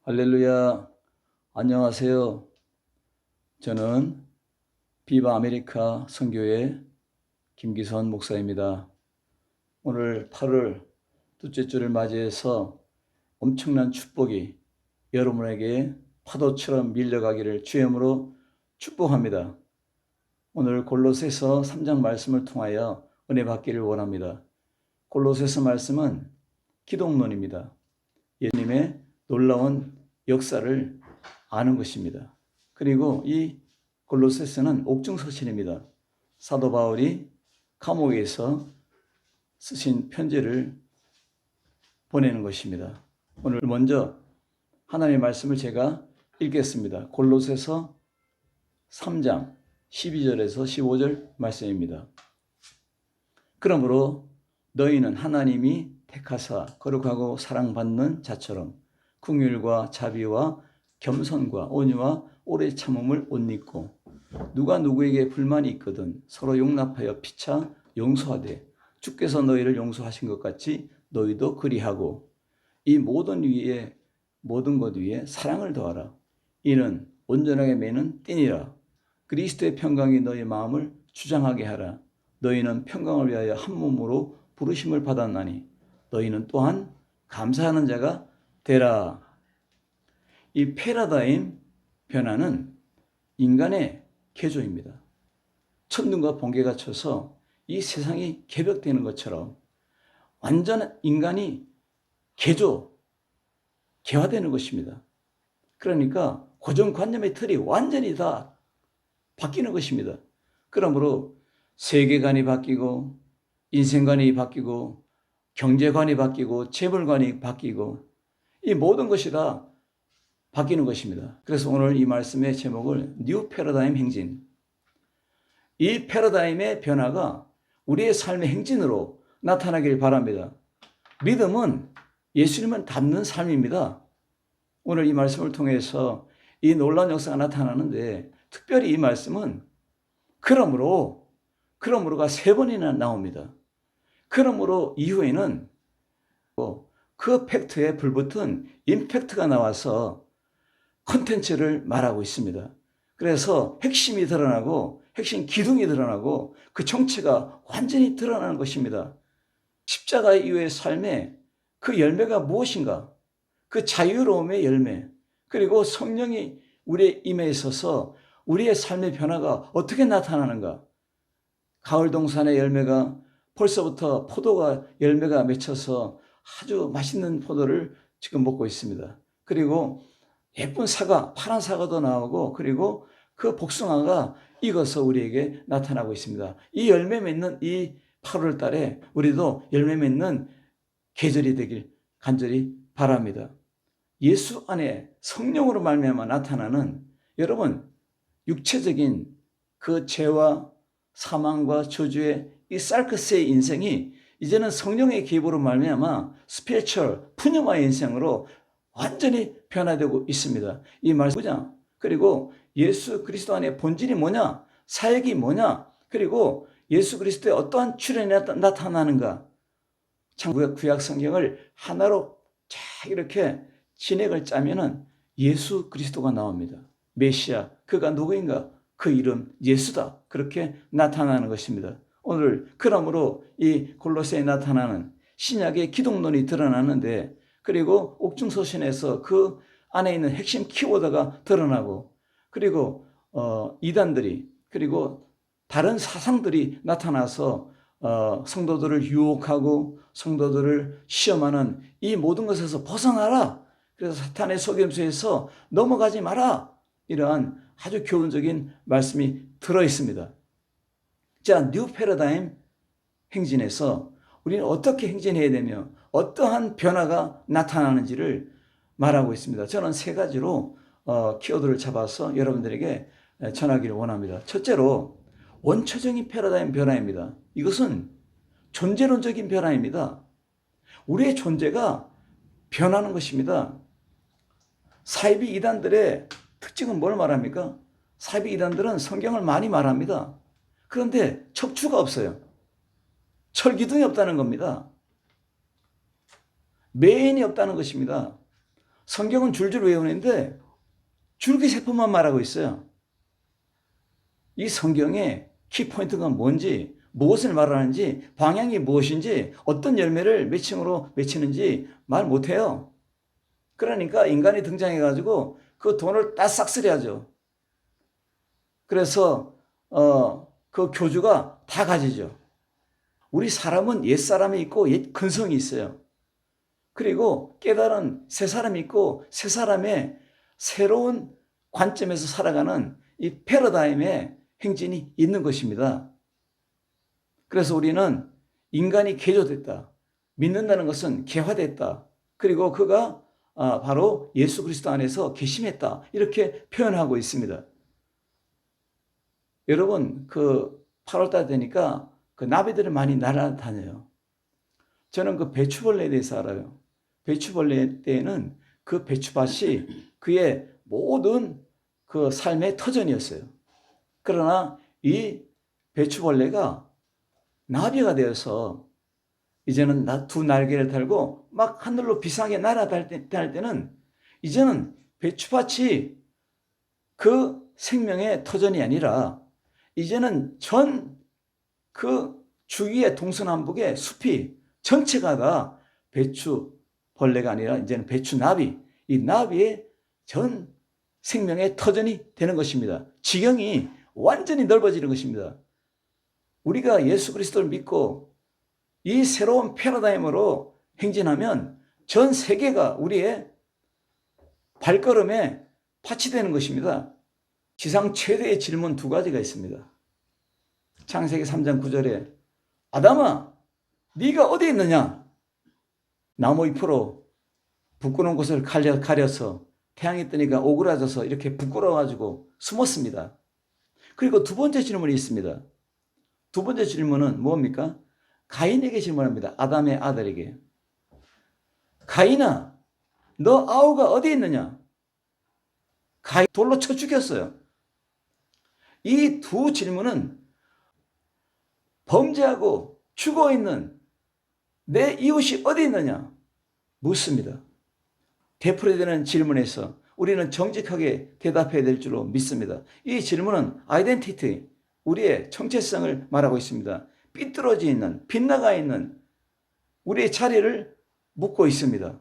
할렐루야. 안녕하세요. 저는 비바 아메리카 선교회 김기선 목사입니다. 오늘 8월 둘째 주를 맞이해서 엄청난 축복이 여러분에게 파도처럼 밀려가기를 주임으로 축복합니다. 오늘 골로새서 3장 말씀을 통하여 은혜 받기를 원합니다. 골로새서 말씀은 기독론입니다. 예수님의 놀라운 역사를 아는 것입니다. 그리고 이 골로새서는 옥중서신입니다. 사도 바울이 감옥에서 쓰신 편지를 보내는 것입니다. 오늘 먼저 하나님의 말씀을 제가 읽겠습니다. 골로새서 3장 12절에서 15절 말씀입니다. 그러므로 너희는 하나님이 택하사 거룩하고 사랑받는 자처럼 긍휼과 자비와 겸손과 온유와 오래 참음을 옷 입고 누가 누구에게 불만이 있거든 서로 용납하여 피차 용서하되 주께서 너희를 용서하신 것 같이 너희도 그리하고 이 모든 것 위에 사랑을 더하라. 이는 온전하게 매는 띠니라. 그리스도의 평강이 너희 마음을 주장하게 하라. 너희는 평강을 위하여 한 몸으로 부르심을 받았나니 너희는 또한 감사하는 자가 되라. 이 패러다임 변화는 인간의 개조입니다. 천둥과 번개가 쳐서 이 세상이 개벽되는 것처럼 완전 인간이 개화되는 것입니다. 그러니까 고정관념의 틀이 완전히 다 바뀌는 것입니다. 그러므로 세계관이 바뀌고 인생관이 바뀌고 경제관이 바뀌고 재물관이 바뀌고 이 모든 것이 다 바뀌는 것입니다. 그래서 오늘 이 말씀의 제목을 뉴 패러다임 행진. 이 패러다임의 변화가 우리의 삶의 행진으로 나타나길 바랍니다. 믿음은 예수님을 닮는 삶입니다. 오늘 이 말씀을 통해서 이 놀라운 역사가 나타나는데 특별히 이 말씀은 그러므로가 3번이나 나옵니다. 그러므로 이후에는 그 팩트에 불붙은 임팩트가 나와서 컨텐츠를 말하고 있습니다. 그래서 핵심이 드러나고 핵심 기둥이 드러나고 그 정체가 완전히 드러나는 것입니다. 십자가 이후의 삶의 그 열매가 무엇인가? 그 자유로움의 열매, 그리고 성령이 우리의 임에 있어서 우리의 삶의 변화가 어떻게 나타나는가? 가을 동산의 열매가 벌써부터 포도가 열매가 맺혀서 아주 맛있는 포도를 지금 먹고 있습니다. 그리고 예쁜 사과, 파란 사과도 나오고 그리고 그 복숭아가 익어서 우리에게 나타나고 있습니다. 이 열매 맺는 이 8월 달에 우리도 열매 맺는 계절이 되길 간절히 바랍니다. 예수 안에 성령으로 말미암아 나타나는 여러분 육체적인 그 죄와 사망과 저주의 이 살크스의 인생이 이제는 성령의 기입으로 말미암아 스피리추얼 푸념화의 인생으로 완전히 변화되고 있습니다. 이 말씀 그리고 예수 그리스도 안에 본질이 뭐냐, 사역이 뭐냐, 그리고 예수 그리스도의 어떠한 출현이 나타나는가. 참 구약 성경을 하나로 쫙 이렇게 진액을 짜면은 예수 그리스도가 나옵니다. 메시아, 그가 누구인가? 그 이름 예수다. 그렇게 나타나는 것입니다. 오늘 그러므로 이 골로새에 나타나는 신약의 기독론이 드러나는데 그리고 옥중서신에서 그 안에 있는 핵심 키워드가 드러나고 그리고 이단들이 그리고 다른 사상들이 나타나서 성도들을 유혹하고 성도들을 시험하는 이 모든 것에서 벗어나라. 그래서 사탄의 속임수에서 넘어가지 마라. 이러한 아주 교훈적인 말씀이 들어있습니다. 자, 뉴 패러다임 행진에서 우리는 어떻게 행진해야 되며 어떠한 변화가 나타나는지를 말하고 있습니다. 저는 3가지로 키워드를 잡아서 여러분들에게 전하기를 원합니다. 첫째로 원초적인 패러다임 변화입니다. 이것은 존재론적인 변화입니다. 우리의 존재가 변하는 것입니다. 사이비 이단들의 특징은 뭘 말합니까? 사이비 이단들은 성경을 많이 말합니다. 그런데 척추가 없어요. 철기둥이 없다는 겁니다. 메인이 없다는 것입니다. 성경은 줄줄 외우는데 줄기세포만 말하고 있어요. 이 성경의 키포인트가 뭔지, 무엇을 말하는지, 방향이 무엇인지, 어떤 열매를 몇 층으로 맺히는지 말 못해요. 그러니까 인간이 등장해가지고 그 돈을 다 싹쓸이하죠. 그래서 그 교주가 다 가지죠. 우리 사람은 옛사람이 있고 옛 근성이 있어요. 그리고 깨달은 새 사람이 있고 새 사람의 새로운 관점에서 살아가는 이 패러다임의 행진이 있는 것입니다. 그래서 우리는 인간이 개조됐다. 믿는다는 것은 개화됐다. 그리고 그가 바로 예수 그리스도 안에서 개심했다. 이렇게 표현하고 있습니다. 여러분, 그 8월달 되니까 그 나비들이 많이 날아다녀요. 저는 그 배추벌레에 대해서 알아요. 배추벌레 때에는 그 배추밭이 그의 모든 그 삶의 터전이었어요. 그러나 이 배추벌레가 나비가 되어서 이제는 두 날개를 달고 막 하늘로 비상하게 날아갈 때는 이제는 배추밭이 그 생명의 터전이 아니라 이제는 전 그 주위의 동서남북의 숲이 전체가 다 배추벌레가 아니라 이제는 배추나비, 이 나비의 전 생명의 터전이 되는 것입니다. 지경이 완전히 넓어지는 것입니다. 우리가 예수 그리스도를 믿고 이 새로운 패러다임으로 행진하면 전 세계가 우리의 발걸음에 밭이 되는 것입니다. 지상 최대의 질문 두 가지가 있습니다. 창세기 3장 9절에 아담아, 네가 어디 있느냐? 나무 잎으로 부끄러운 곳을 가려서 태양이 뜨니까 오그라져서 이렇게 부끄러워가지고 숨었습니다. 그리고 두 번째 질문이 있습니다. 두 번째 질문은 뭡니까? 가인에게 질문합니다. 아담의 아들에게. 가인아, 너 아우가 어디 있느냐? 가인 돌로 쳐 죽였어요. 이 두 질문은 범죄하고 죽어있는 내 이웃이 어디 있느냐? 묻습니다. 되풀이되는 질문에서 우리는 정직하게 대답해야 될 줄로 믿습니다. 이 질문은 아이덴티티, 우리의 정체성을 말하고 있습니다. 삐뚤어져 있는, 빗나가 있는 우리의 자리를 묻고 있습니다.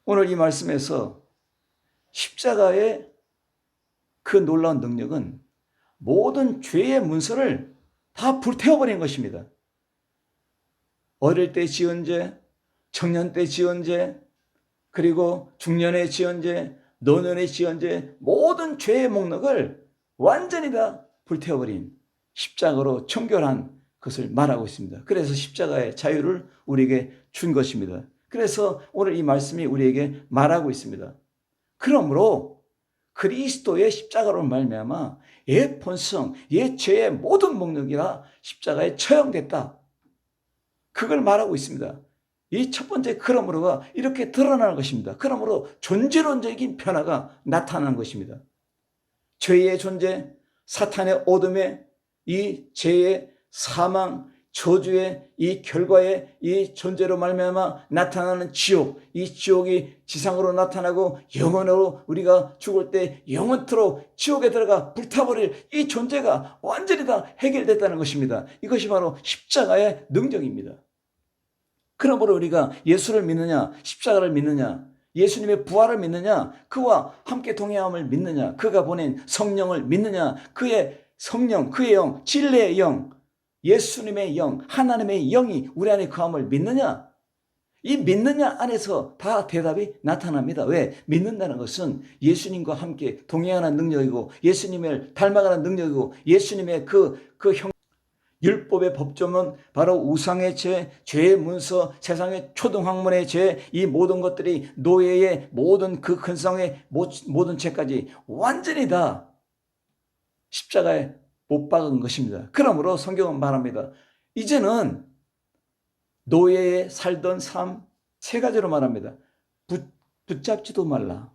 오늘 이 말씀에서 십자가의 그 놀라운 능력은 모든 죄의 문서를 다 불태워버린 것입니다. 어릴 때 지은 죄, 청년 때 지은 죄, 그리고 중년에 지은 죄, 노년에 지은 죄, 모든 죄의 목록을 완전히 다 불태워버린 십자가로 청결한 것을 말하고 있습니다. 그래서 십자가의 자유를 우리에게 준 것입니다. 그래서 오늘 이 말씀이 우리에게 말하고 있습니다. 그러므로 그리스도의 십자가로 말미암아 옛 본성, 옛 죄의 모든 목록이라 십자가에 처형됐다. 그걸 말하고 있습니다. 이 첫 번째 그러므로가 이렇게 드러나는 것입니다. 그러므로 존재론적인 변화가 나타나는 것입니다. 죄의 존재, 사탄의 어둠의 이 죄의 사망, 저주의 이 결과의 이 존재로 말미암아 나타나는 지옥, 이 지옥이 지상으로 나타나고 영원으로 우리가 죽을 때 영원토록 지옥에 들어가 불타버릴 이 존재가 완전히 다 해결됐다는 것입니다. 이것이 바로 십자가의 능력입니다. 그러므로 우리가 예수를 믿느냐, 십자가를 믿느냐, 예수님의 부활을 믿느냐, 그와 함께 동행함을 믿느냐, 그가 보낸 성령을 믿느냐, 그의 성령, 그의 영, 진리의 영, 예수님의 영, 하나님의 영이 우리 안에 거함을 믿느냐? 이 믿느냐 안에서 다 대답이 나타납니다. 왜? 믿는다는 것은 예수님과 함께 동행하는 능력이고 예수님을 닮아가는 능력이고 예수님의 율법의 법조문, 바로 우상의 죄, 죄의 문서, 세상의 초등학문의 죄, 이 모든 것들이 노예의 모든 그 근성의 모든 죄까지 완전히 다 십자가에 못 박은 것입니다. 그러므로 성경은 말합니다. 이제는 노예에 살던 삶 세 가지로 말합니다. 붙잡지도 말라.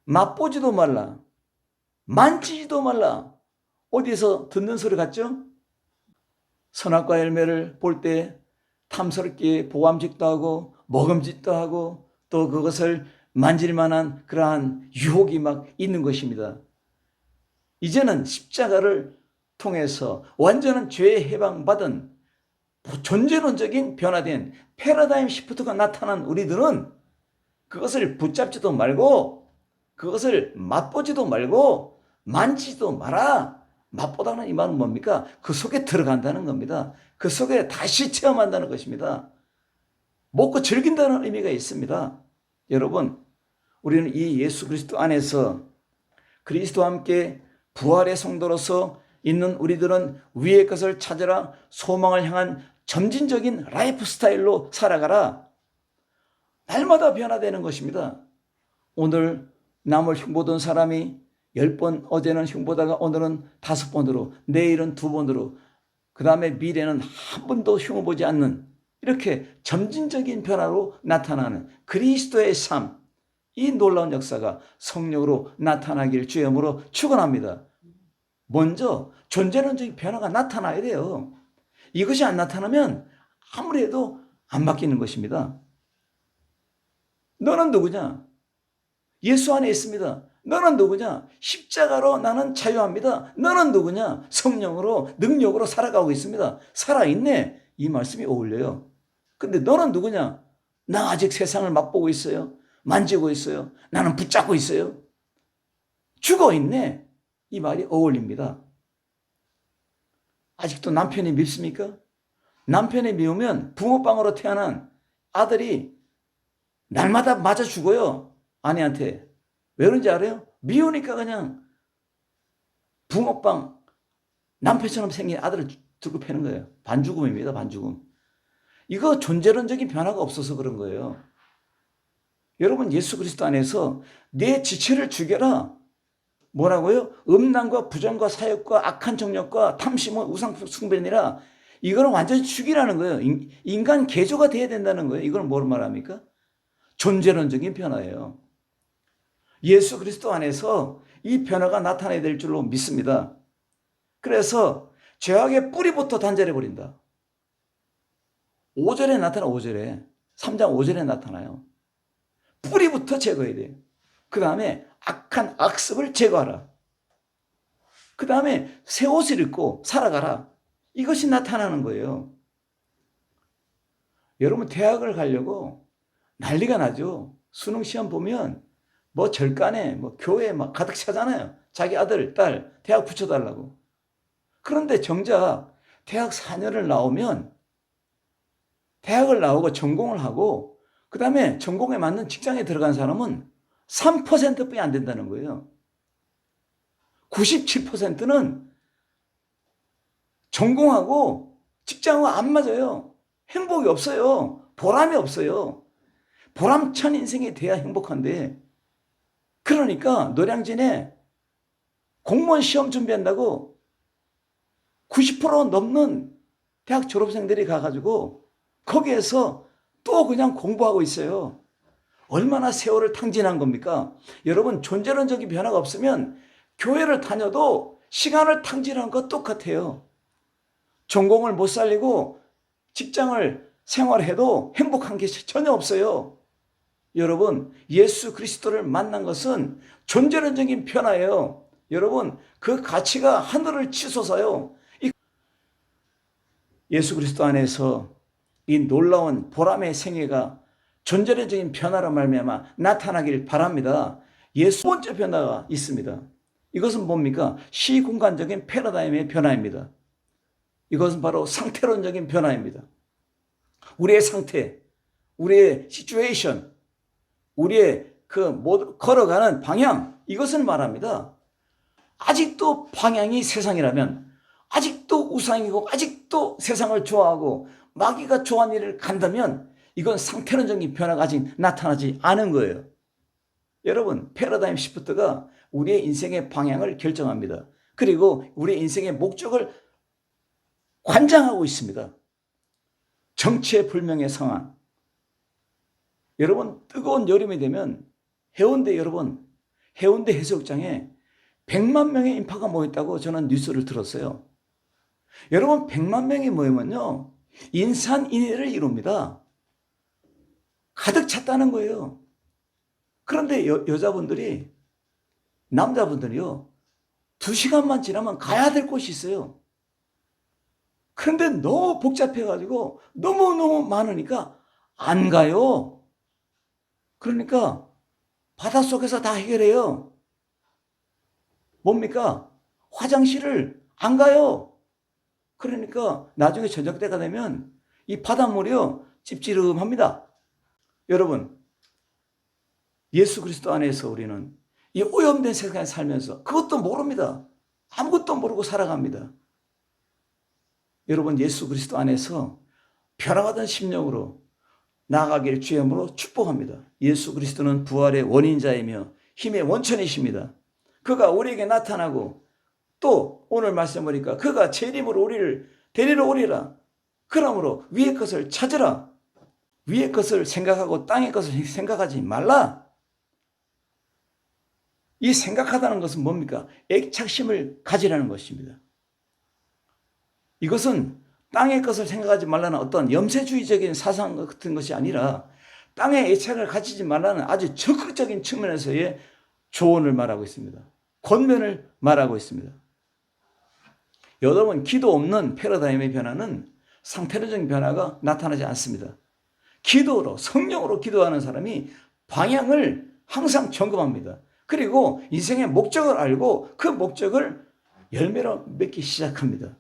맛보지도 말라. 만지지도 말라. 어디서 듣는 소리 같죠? 선악과 열매를 볼 때 탐스럽게 보암직도 하고 먹음직도 하고 또 그것을 만질 만한 그러한 유혹이 막 있는 것입니다. 이제는 십자가를 통해서 완전한 죄에 해방받은 존재론적인 변화된 패러다임 시프트가 나타난 우리들은 그것을 붙잡지도 말고 그것을 맛보지도 말고 만지지도 마라. 맛보다는 이 말은 뭡니까? 그 속에 들어간다는 겁니다. 그 속에 다시 체험한다는 것입니다. 먹고 즐긴다는 의미가 있습니다. 여러분, 우리는 이 예수 그리스도 안에서 그리스도와 함께 부활의 성도로서 있는 우리들은 위의 것을 찾으라, 소망을 향한 점진적인 라이프 스타일로 살아가라. 날마다 변화되는 것입니다. 오늘 남을 흉보던 사람이 10번, 어제는 흉보다가 오늘은 5번으로, 내일은 2번으로, 그 다음에 미래는 한 번도 흉보지 않는, 이렇게 점진적인 변화로 나타나는 그리스도의 삶, 이 놀라운 역사가 성령으로 나타나길 주의 이름으로 축원합니다. 먼저 존재론적인 변화가 나타나야 돼요. 이것이 안 나타나면 아무리 해도 안 바뀌는 것입니다. 너는 누구냐? 예수 안에 있습니다. 너는 누구냐? 십자가로 나는 자유합니다. 너는 누구냐? 성령으로, 능력으로 살아가고 있습니다. 살아있네. 이 말씀이 어울려요. 근데 너는 누구냐? 나 아직 세상을 맛보고 있어요. 만지고 있어요. 나는 붙잡고 있어요. 죽어있네. 이 말이 어울립니다. 아직도 남편이 밉습니까? 남편이 미우면 붕어빵으로 태어난 아들이 날마다 맞아 죽어요. 아내한테. 왜 그런지 알아요? 미우니까 그냥 붕어빵, 남편처럼 생긴 아들을 들고 패는 거예요. 반죽음입니다. 반죽음. 이거 존재론적인 변화가 없어서 그런 거예요. 여러분, 예수 그리스도 안에서 내 지체를 죽여라. 뭐라고요? 음란과 부정과 사욕과 악한 정욕과 탐심과 우상 숭배니라. 이거는 완전히 죽이라는 거예요. 인간 개조가 돼야 된다는 거예요. 이걸 뭘 말합니까? 존재론적인 변화예요. 예수 그리스도 안에서 이 변화가 나타나야 될 줄로 믿습니다. 그래서 죄악의 뿌리부터 단절해 버린다. 5절에 나타나. 5절에 3장 5절에 나타나요. 뿌리부터 제거해야 돼요. 그 다음에 악한 악습을 제거하라. 그 다음에 새 옷을 입고 살아가라. 이것이 나타나는 거예요. 여러분, 대학을 가려고 난리가 나죠. 수능 시험 보면 뭐 절간에 뭐 교회 막 가득 차잖아요. 자기 아들, 딸 대학 붙여달라고. 그런데 정작 대학 4년을 나오면 대학을 나오고 전공을 하고 그 다음에 전공에 맞는 직장에 들어간 사람은 3%뿐이 안 된다는 거예요. 97%는 전공하고 직장하고 안 맞아요. 행복이 없어요. 보람이 없어요. 보람찬 인생이 돼야 행복한데, 그러니까 노량진에 공무원 시험 준비한다고 90% 넘는 대학 졸업생들이 가가지고 거기에서 또 그냥 공부하고 있어요. 얼마나 세월을 탕진한 겁니까? 여러분, 존재론적인 변화가 없으면 교회를 다녀도 시간을 탕진한 것 똑같아요. 전공을 못 살리고 직장을 생활해도 행복한 게 전혀 없어요. 여러분, 예수 그리스도를 만난 것은 존재론적인 변화예요. 여러분, 그 가치가 하늘을 치솟아요. 예수 그리스도 안에서 이 놀라운 보람의 생애가 존재론적인 변화로 말미암아 나타나길 바랍니다. 예수 번째 변화가 있습니다. 이것은 뭡니까? 시공간적인 패러다임의 변화입니다. 이것은 바로 상태론적인 변화입니다. 우리의 상태, 우리의 시츄에이션, 우리의 걸어가는 방향, 이것을 말합니다. 아직도 방향이 세상이라면, 아직도 우상이고, 아직도 세상을 좋아하고 마귀가 좋아하는 일을 간다면 이건 상태론적인 변화가 아직 나타나지 않은 거예요. 여러분, 패러다임 시프트가 우리의 인생의 방향을 결정합니다. 그리고 우리의 인생의 목적을 관장하고 있습니다. 정체불명의 상황. 여러분, 뜨거운 여름이 되면 해운대 해수욕장에 100만 명의 인파가 모였다고 저는 뉴스를 들었어요. 여러분, 100만 명이 모이면요, 인산인해를 이룹니다. 가득 찼다는 거예요. 그런데 여자분들이, 남자분들이요, 2시간만 지나면 가야 될 곳이 있어요. 그런데 너무 복잡해가지고 너무너무 많으니까 안 가요. 그러니까 바닷속에서 다 해결해요. 뭡니까? 화장실을 안 가요. 그러니까 나중에 저녁 때가 되면 이 바닷물이요, 찝찝합니다. 여러분, 예수 그리스도 안에서 우리는 이 오염된 세상에 살면서 그것도 모릅니다. 아무것도 모르고 살아갑니다. 여러분, 예수 그리스도 안에서 변화받은 심령으로 나아가기를 주의 이름으로 축복합니다. 예수 그리스도는 부활의 원인자이며 힘의 원천이십니다. 그가 우리에게 나타나고 또 오늘 말씀 보니까 그가 재림으로 우리를 데리러 오리라. 그러므로 위의 것을 찾으라. 위의 것을 생각하고 땅의 것을 생각하지 말라. 이 생각하다는 것은 뭡니까? 애착심을 가지라는 것입니다. 이것은 땅의 것을 생각하지 말라는 어떤 염세주의적인 사상 같은 것이 아니라 땅에 애착을 가지지 말라는 아주 적극적인 측면에서의 조언을 말하고 있습니다. 권면을 말하고 있습니다. 여러분, 기도 없는 패러다임의 변화는 상태론적인 변화가 나타나지 않습니다. 기도로, 성령으로 기도하는 사람이 방향을 항상 점검합니다. 그리고 인생의 목적을 알고 그 목적을 열매로 맺기 시작합니다.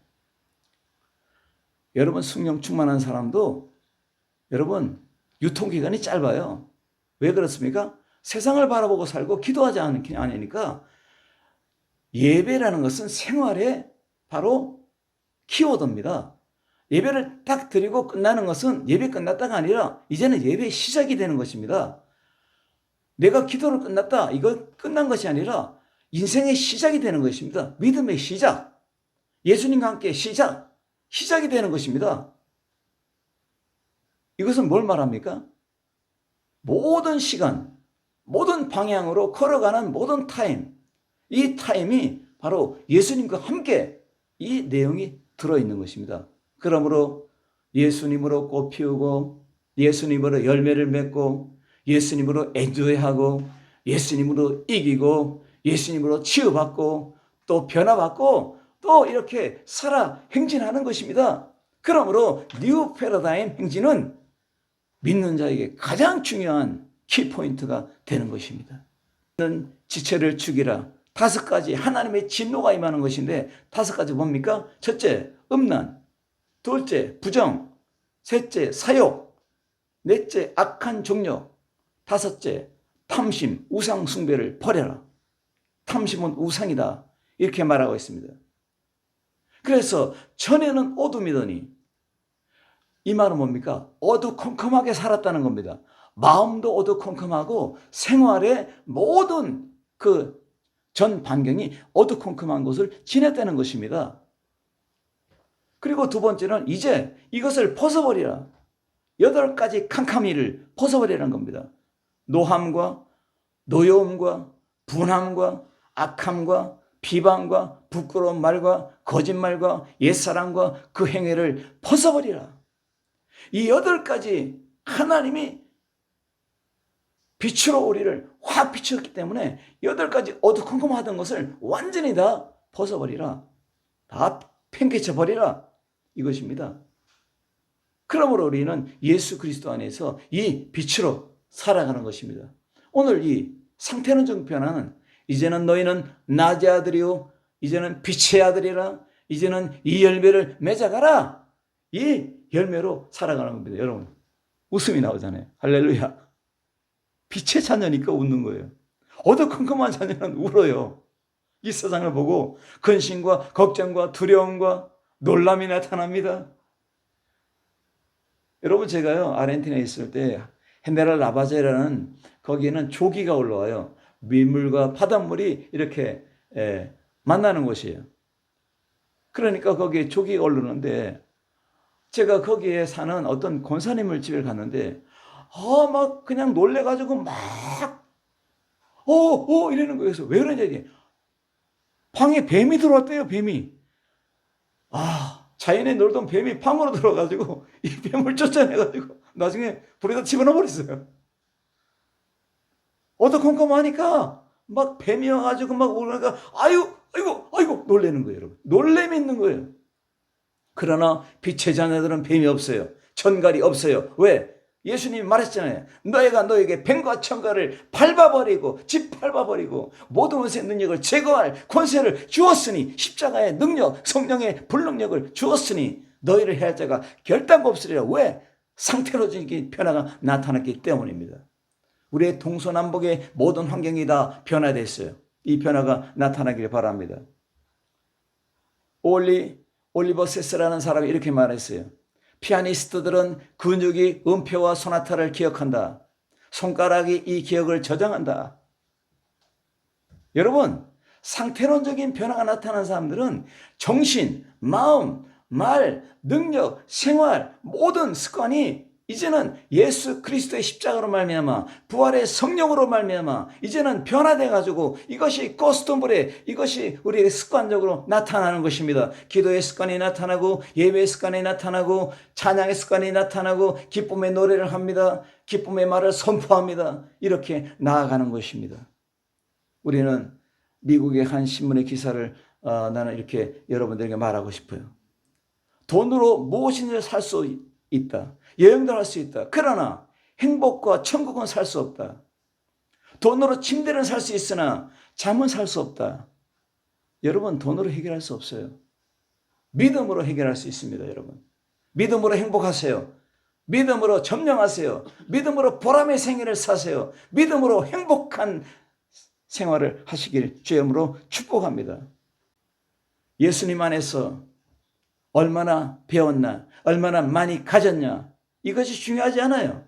여러분, 성령 충만한 사람도 여러분 유통기간이 짧아요. 왜 그렇습니까? 세상을 바라보고 살고 기도하지 않으니까. 예배라는 것은 생활의 바로 키워드입니다. 예배를 딱 드리고 끝나는 것은 예배 끝났다가 아니라 이제는 예배의 시작이 되는 것입니다. 내가 기도를 끝났다, 이거 끝난 것이 아니라 인생의 시작이 되는 것입니다. 믿음의 시작, 예수님과 함께 시작이 되는 것입니다. 이것은 뭘 말합니까? 모든 시간, 모든 방향으로 걸어가는 모든 타임, 이 타임이 바로 예수님과 함께 이 내용이 들어있는 것입니다. 그러므로 예수님으로 꽃 피우고 예수님으로 열매를 맺고 예수님으로 엔조이하고 예수님으로 이기고 예수님으로 치유받고 또 변화받고 또 이렇게 살아 행진하는 것입니다. 그러므로 뉴 패러다임 행진은 믿는 자에게 가장 중요한 키포인트가 되는 것입니다. 지체를 죽이라. 5가지 하나님의 진노가 임하는 것인데 5가지 뭡니까? 첫째, 음란. 둘째, 부정. 셋째, 사욕. 넷째, 악한 종력. 5째, 탐심, 우상 숭배를 버려라. 탐심은 우상이다. 이렇게 말하고 있습니다. 그래서 전에는 어둠이더니 이 말은 뭡니까? 어두컴컴하게 살았다는 겁니다. 마음도 어두컴컴하고 생활의 모든 그 전 반경이 어두컴컴한 것을 지냈다는 것입니다. 그리고 두 번째는 이제 이것을 벗어버리라. 8가지 캄캄이를 벗어버리라는 겁니다. 노함과 노여움과 분함과 악함과 비방과 부끄러운 말과 거짓말과 옛사랑과 그 행위를 벗어버리라. 이 8가지 하나님이 빛으로 우리를 확 비추었기 때문에 8가지 어두컴컴하던 것을 완전히 다 벗어버리라. 다 팽개쳐버리라. 이것입니다. 그러므로 우리는 예수 그리스도 안에서 이 빛으로 살아가는 것입니다. 오늘 이 상태론적 변화는 이제는 너희는 낮의 아들이요 이제는 빛의 아들이라. 이제는 이 열매를 맺어가라. 이 열매로 살아가는 겁니다. 여러분, 웃음이 나오잖아요. 할렐루야. 빛의 자녀니까 웃는 거예요. 어두컴컴한 자녀는 울어요. 이 세상을 보고 근심과 걱정과 두려움과 놀람이 나타납니다. 여러분, 제가요 아르헨티나에 있을 때 헤네랄 라바제라는 거기에는 조기가 올라와요. 민물과 바닷물이 이렇게 만나는 곳이에요. 그러니까 거기에 조기가 오르는데 제가 거기에 사는 어떤 권사님을 집에 갔는데 막 그냥 놀래가지고 막 이러는 거예요. 그래서 왜 그러냐, 방에 뱀이 들어왔대요. 뱀이. 자연에 놀던 뱀이 방으로 들어가지고 이 뱀을 쫓아내가지고 나중에 불에다 집어넣어 버렸어요. 어두컴컴하니까 막 뱀이 와가지고 막 오니까 아이고 놀라는 거예요, 여러분. 놀램이 있는 거예요. 그러나 빛의 자녀들은 뱀이 없어요. 전갈이 없어요. 왜? 예수님이 말했잖아요. 너희가 너에게 뱀과 천갈을 밟아버리고 짓밟아버리고 모든 것의 능력을 제거할 권세를 주었으니, 십자가의 능력, 성령의 불능력을 주었으니 너희를 해할 자가 결단코 없으리라. 왜? 상태로적인 변화가 나타났기 때문입니다. 우리의 동서남북의 모든 환경이 다 변화됐어요. 이 변화가 나타나기를 바랍니다. 올리버 세스라는 사람이 이렇게 말했어요. 피아니스트들은 근육이 음표와 소나타를 기억한다. 손가락이 이 기억을 저장한다. 여러분, 상태론적인 변화가 나타난 사람들은 정신, 마음, 말, 능력, 생활, 모든 습관이 이제는 예수 그리스도의 십자가로 말미암아 부활의 성령으로 말미암아 이제는 변화돼 가지고 이것이 코스튬불에 이것이 우리에게 습관적으로 나타나는 것입니다. 기도의 습관이 나타나고 예배의 습관이 나타나고 찬양의 습관이 나타나고 기쁨의 노래를 합니다. 기쁨의 말을 선포합니다. 이렇게 나아가는 것입니다. 우리는 미국의 한 신문의 기사를 나는 이렇게 여러분들에게 말하고 싶어요. 돈으로 무엇인지 살 수 있다. 여행도 할 수 있다. 그러나 행복과 천국은 살 수 없다. 돈으로 침대는 살 수 있으나 잠은 살 수 없다. 여러분, 돈으로 해결할 수 없어요. 믿음으로 해결할 수 있습니다, 여러분. 믿음으로 행복하세요. 믿음으로 점령하세요. 믿음으로 보람의 생애를 사세요. 믿음으로 행복한 생활을 하시길 주님으로 축복합니다. 예수님 안에서 얼마나 배웠나, 얼마나 많이 가졌냐, 이것이 중요하지 않아요.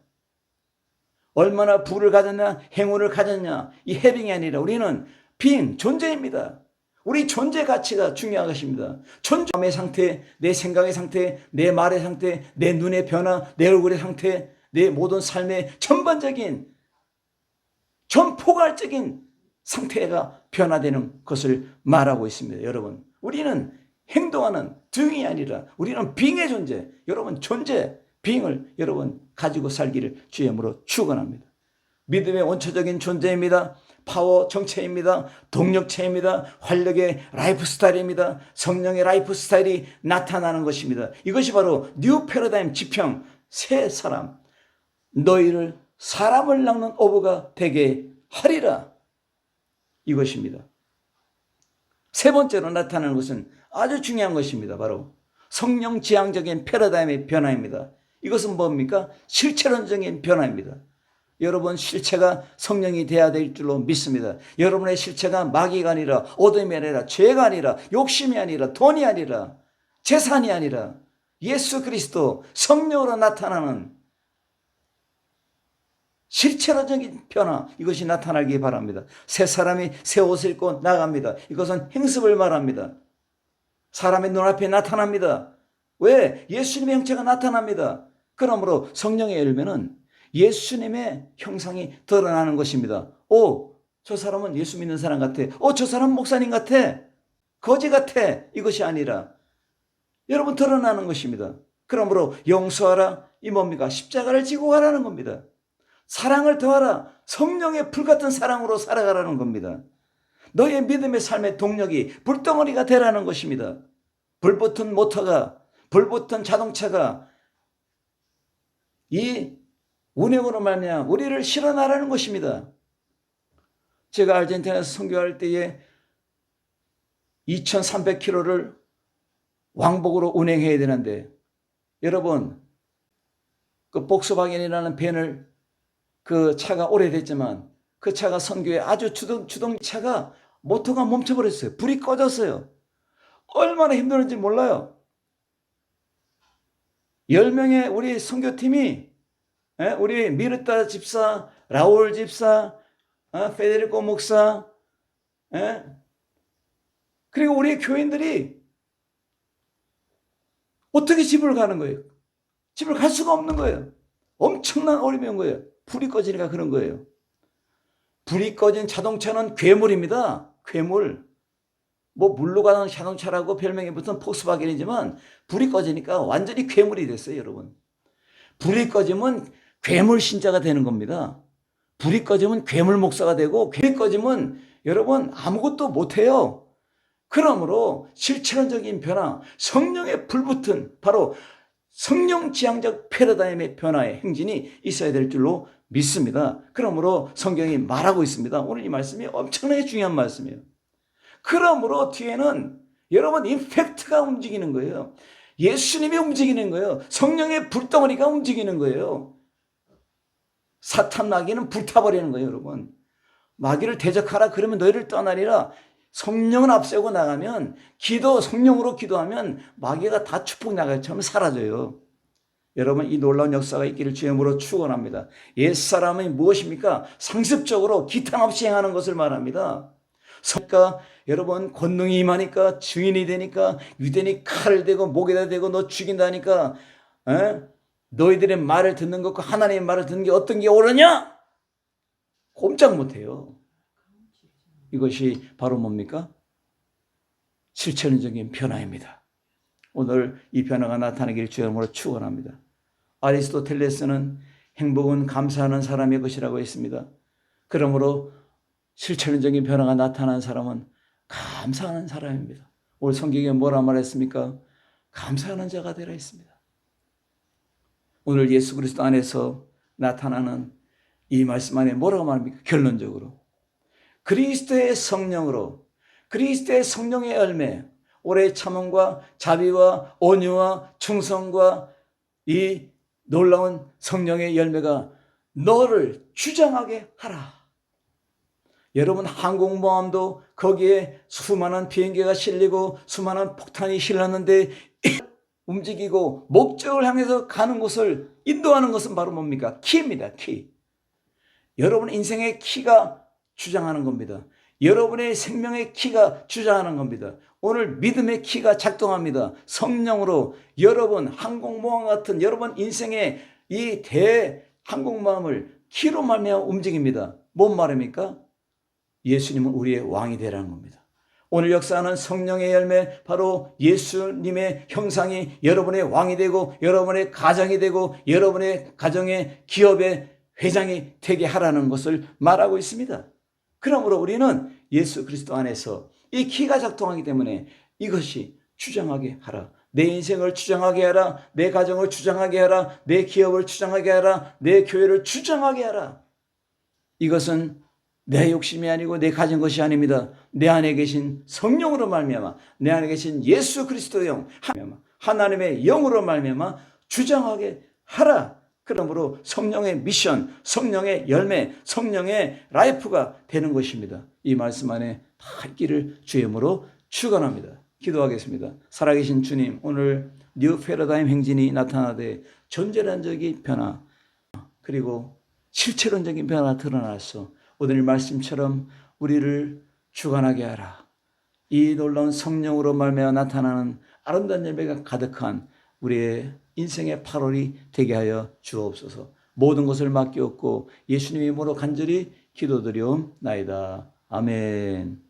얼마나 부를 가졌냐, 행운을 가졌냐, 이 해빙이 아니라 우리는 being, 존재입니다. 우리 존재 가치가 중요한 것입니다. 존재의 상태, 내 생각의 상태, 내 말의 상태, 내 눈의 변화, 내 얼굴의 상태, 내 모든 삶의 전반적인 전포괄적인 상태가 변화되는 것을 말하고 있습니다. 여러분, 우리는 행동하는 doing이 아니라 우리는 being의 존재, 여러분 존재, being을 여러분 가지고 살기를 주의 이름으로 축원합니다. 믿음의 원초적인 존재입니다. 파워 정체입니다. 동력체입니다. 활력의 라이프 스타일입니다. 성령의 라이프 스타일이 나타나는 것입니다. 이것이 바로 뉴 패러다임 지평, 새 사람, 너희를 사람을 낚는 어부가 되게 하리라, 이것입니다. 세 번째로 나타나는 것은 아주 중요한 것입니다. 바로 성령 지향적인 패러다임의 변화입니다. 이것은 뭡니까? 실체론적인 변화입니다. 여러분 실체가 성령이 돼야 될 줄로 믿습니다. 여러분의 실체가 마귀가 아니라 어둠이 아니라 죄가 아니라 욕심이 아니라 돈이 아니라 재산이 아니라 예수 그리스도 성령으로 나타나는 실체론적인 변화, 이것이 나타나기 바랍니다. 새 사람이 새 옷을 입고 나갑니다. 이것은 행습을 말합니다. 사람의 눈앞에 나타납니다. 왜? 예수님의 형체가 나타납니다. 그러므로 성령의 열매는 예수님의 형상이 드러나는 것입니다. 저 사람은 예수 믿는 사람 같아. 저 사람 목사님 같아. 거지 같아. 이것이 아니라 여러분 드러나는 것입니다. 그러므로 용서하라. 이 뭡니까? 십자가를 지고 가라는 겁니다. 사랑을 더하라. 성령의 불같은 사랑으로 살아가라는 겁니다. 너의 믿음의 삶의 동력이 불덩어리가 되라는 것입니다. 불붙은 모터가, 불붙은 자동차가 이 운행으로 말미암아 우리를 실어나라는 것입니다. 제가 아르헨티나에서 선교할 때에 2300km를 왕복으로 운행해야 되는데, 여러분 그 복스바겐이라는 벤을, 그 차가 오래됐지만 그 차가 선교에 아주 주동차가 모터가 멈춰버렸어요. 불이 꺼졌어요. 얼마나 힘들었는지 몰라요. 10명의 우리 선교팀이, 우리 미르타 집사, 라울 집사, 페데리코 목사, 그리고 우리 교인들이 어떻게 집을 가는 거예요? 집을 갈 수가 없는 거예요. 엄청난 어려움이 온 거예요. 불이 꺼지니까 그런 거예요. 불이 꺼진 자동차는 괴물입니다. 괴물. 뭐 물로 가는 자동차라고 별명이 붙은 폭스바겐이지만 불이 꺼지니까 완전히 괴물이 됐어요, 여러분. 불이 꺼지면 괴물 신자가 되는 겁니다. 불이 꺼지면 괴물 목사가 되고, 불이 꺼지면 여러분 아무것도 못해요. 그러므로 실체론적인 변화, 성령의 불붙은 바로 성령 지향적 패러다임의 변화의 행진이 있어야 될 줄로 믿습니다. 그러므로 성경이 말하고 있습니다. 오늘 이 말씀이 엄청나게 중요한 말씀이에요. 그러므로 뒤에는 여러분 임팩트가 움직이는 거예요. 예수님이 움직이는 거예요. 성령의 불덩어리가 움직이는 거예요. 사탄 마귀는 불타버리는 거예요, 여러분. 마귀를 대적하라 그러면 너희를 떠나리라. 성령을 앞세우고 나가면 성령으로 기도하면 마귀가 다 축복 나갈처럼 사라져요. 여러분 이 놀라운 역사가 있기를 주님으로 축원합니다. 옛사람이 무엇입니까? 상습적으로 기탄 없이 행하는 것을 말합니다. 그러니까 여러분 권능이 임하니까 증인이 되니까 유대인이 칼을 대고 목에다 대고 너 죽인다니까 너희들의 말을 듣는 것과 하나님의 말을 듣는 게 어떤 게 옳으냐? 꼼짝 못해요. 이것이 바로 뭡니까? 실천적인 변화입니다. 오늘 이 변화가 나타나기를 주님으로 축원합니다. 아리스토텔레스는 행복은 감사하는 사람의 것이라고 했습니다. 그러므로 실천적인 변화가 나타난 사람은 감사하는 사람입니다. 오늘 성경에 뭐라 말했습니까? 감사하는 자가 되라 했습니다. 오늘 예수 그리스도 안에서 나타나는 이 말씀 안에 뭐라고 말합니까? 결론적으로 그리스도의 성령으로, 그리스도의 성령의 열매, 오래 참음과 자비와 온유와 충성과 이 놀라운 성령의 열매가 너를 주장하게 하라. 여러분 항공모함도 거기에 수많은 비행기가 실리고 수많은 폭탄이 실렸는데 움직이고 목적을 향해서 가는 곳을 인도하는 것은 바로 뭡니까? 키입니다. 키. 여러분 인생의 키가 주장하는 겁니다. 여러분의 생명의 키가 주장하는 겁니다. 오늘 믿음의 키가 작동합니다. 성령으로 여러분 항공모함 같은 여러분 인생의 이 대항공모함을 키로 말미암아 움직입니다. 뭔 말입니까? 예수님은 우리의 왕이 되라는 겁니다. 오늘 역사하는 성령의 열매, 바로 예수님의 형상이 여러분의 왕이 되고 여러분의 가정이 되고 여러분의 가정의 기업의 회장이 되게 하라는 것을 말하고 있습니다. 그러므로 우리는 예수 그리스도 안에서 이 키가 작동하기 때문에 이것이 주장하게 하라. 내 인생을 주장하게 하라. 내 가정을 주장하게 하라. 내 기업을 주장하게 하라. 내 교회를 주장하게 하라. 이것은 내 욕심이 아니고 내 가진 것이 아닙니다. 내 안에 계신 성령으로 말미암아, 내 안에 계신 예수 그리스도의 영, 하나님의 영으로 말미암아 주장하게 하라. 그러므로 성령의 미션, 성령의 열매, 성령의 라이프가 되는 것입니다. 이 말씀 안에 다 있기를 주님으로 축원합니다. 기도하겠습니다. 살아계신 주님, 오늘 뉴 패러다임 행진이 나타나되 전제론적인 변화 그리고 실체론적인 변화가 드러나서 오늘 말씀처럼 우리를 주관하게 하라. 이 놀라운 성령으로 말미암아 나타나는 아름다운 열매가 가득한 우리의 인생의 8월이 되게 하여 주옵소서. 모든 것을 맡기옵고 예수님의 이름으로 간절히 기도드리옵나이다. 아멘.